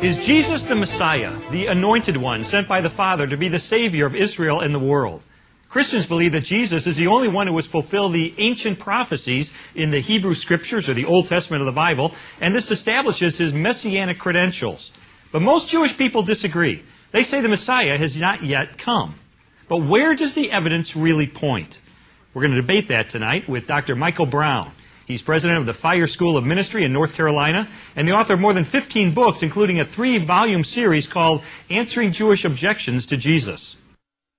Is Jesus the Messiah, the anointed one sent by the Father to be the Savior of Israel and the world? Christians believe that Jesus is the only one who has fulfilled the ancient prophecies in the Hebrew Scriptures, or the Old Testament of the Bible, and this establishes his messianic credentials. But most Jewish people disagree. They say the Messiah has not yet come. But where does the evidence really point? We're going to debate that tonight with Dr. Michael Brown. He's president of the Fire School of Ministry in North Carolina and the author of more than 15 books, including a 3-volume series called Answering Jewish Objections to Jesus.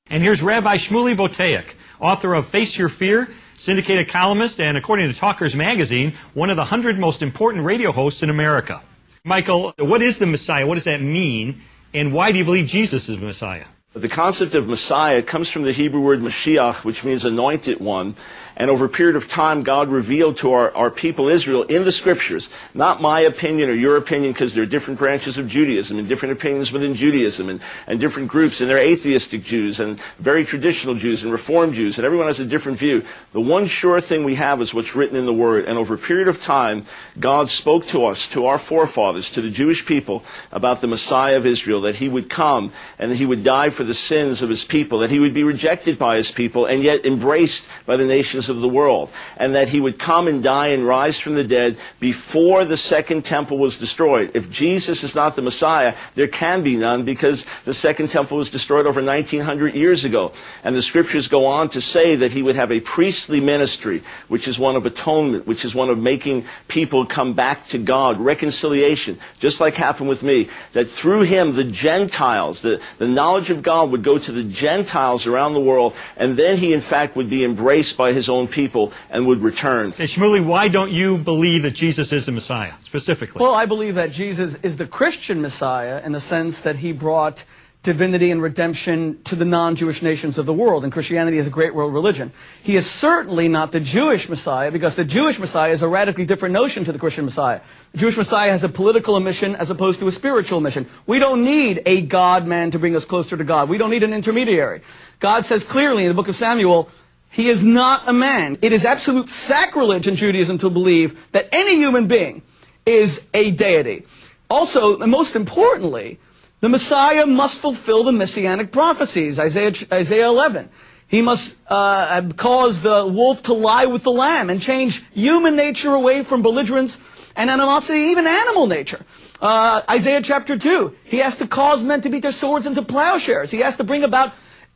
And here's Rabbi Shmuley Boteach, author of Face Your Fear, syndicated columnist, and according to Talkers Magazine, one of the 100 most important radio hosts in America. Michael, what is the Messiah? What does that mean? And why do you believe Jesus is the Messiah? The concept of Messiah comes from the Hebrew word Mashiach, which means anointed one. And over a period of time, God revealed to our people Israel in the Scriptures, not my opinion or your opinion, because there are different branches of Judaism and different opinions within Judaism and different groups, and there are atheistic Jews and very traditional Jews and Reformed Jews, and everyone has a different view. The one sure thing we have is what's written in the Word. And over a period of time, God spoke to us, to our forefathers, to the Jewish people, about the Messiah of Israel, that he would come and that he would die for the sins of his people, that he would be rejected by his people and yet embraced by the nations of the world, and that he would come and die and rise from the dead before the second temple was destroyed. If Jesus is not the Messiah, there can be none, because the second temple was destroyed over 1900 years ago. And the Scriptures go on to say that he would have a priestly ministry, which is one of atonement, which is one of making people come back to God, reconciliation, just like happened with me, that through him the Gentiles, the knowledge of God would go to the Gentiles around the world, and then he in fact would be embraced by his own people and would return. Hey, Shmuley, why don't you believe that Jesus is the Messiah, specifically? Well, I believe that Jesus is the Christian Messiah in the sense that he brought divinity and redemption to the non-Jewish nations of the world, and Christianity is a great world religion. He is certainly not the Jewish Messiah, because the Jewish Messiah is a radically different notion to the Christian Messiah. The Jewish Messiah has a political mission as opposed to a spiritual mission. We don't need a God-man to bring us closer to God. We don't need an intermediary. God says clearly in the book of Samuel, he is not a man. It is absolute sacrilege in Judaism to believe that any human being is a deity. Also, and most importantly, the Messiah must fulfill the messianic prophecies. Isaiah 11. He must cause the wolf to lie with the lamb and change human nature away from belligerence and animosity, even animal nature. Isaiah chapter 2. He has to cause men to beat their swords into plowshares. He has to bring about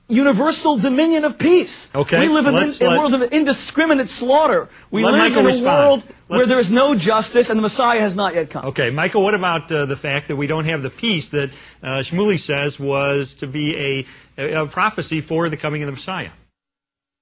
universal dominion of peace. Okay, we live in a world of indiscriminate slaughter. We live in a world where there is no justice, and the Messiah has not yet come. Okay, Michael, what about the fact that we don't have the peace that Shmuley says was to be a prophecy for the coming of the Messiah?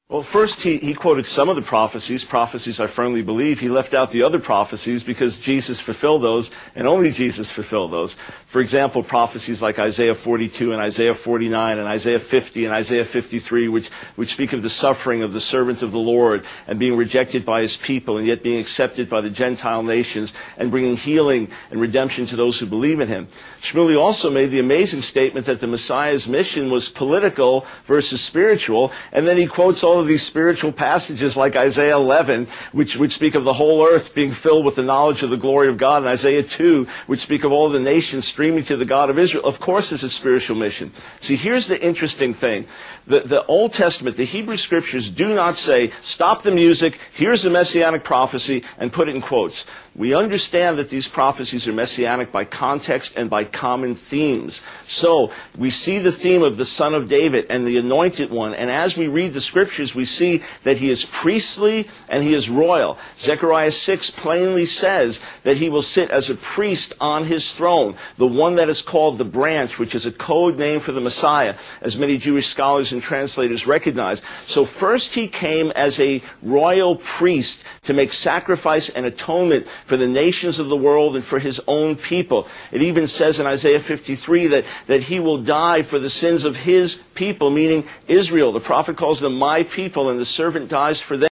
Well, first he quoted some of the prophecies I firmly believe. He left out the other prophecies because Jesus fulfilled those, and only Jesus fulfilled those. For example, prophecies like Isaiah 42 and Isaiah 49 and Isaiah 50 and Isaiah 53, which speak of the suffering of the servant of the Lord and being rejected by his people and yet being accepted by the Gentile nations and bringing healing and redemption to those who believe in him. Shmuley also made the amazing statement that the Messiah's mission was political versus spiritual, and then he quotes all of these spiritual passages like Isaiah 11, which speak of the whole earth being filled with the knowledge of the glory of God, and Isaiah 2, which speak of all the nations streaming to the God of Israel. Of course, it's a spiritual mission. See, here's the interesting thing. The Old Testament, the Hebrew Scriptures, do not say, stop the music, here's a messianic prophecy, and put it in quotes. We understand that these prophecies are messianic by context and by common themes. So, we see the theme of the Son of David and the Anointed One, and as we read the Scriptures, we see that he is priestly and he is royal. Zechariah 6 plainly says that he will sit as a priest on his throne, the one that is called the branch, which is a code name for the Messiah, as many Jewish scholars and translators recognize. So first he came as a royal priest to make sacrifice and atonement for the nations of the world and for his own people. It even says in Isaiah 53 that he will die for the sins of his people, meaning Israel. The prophet calls them my people, and the servant dies for them.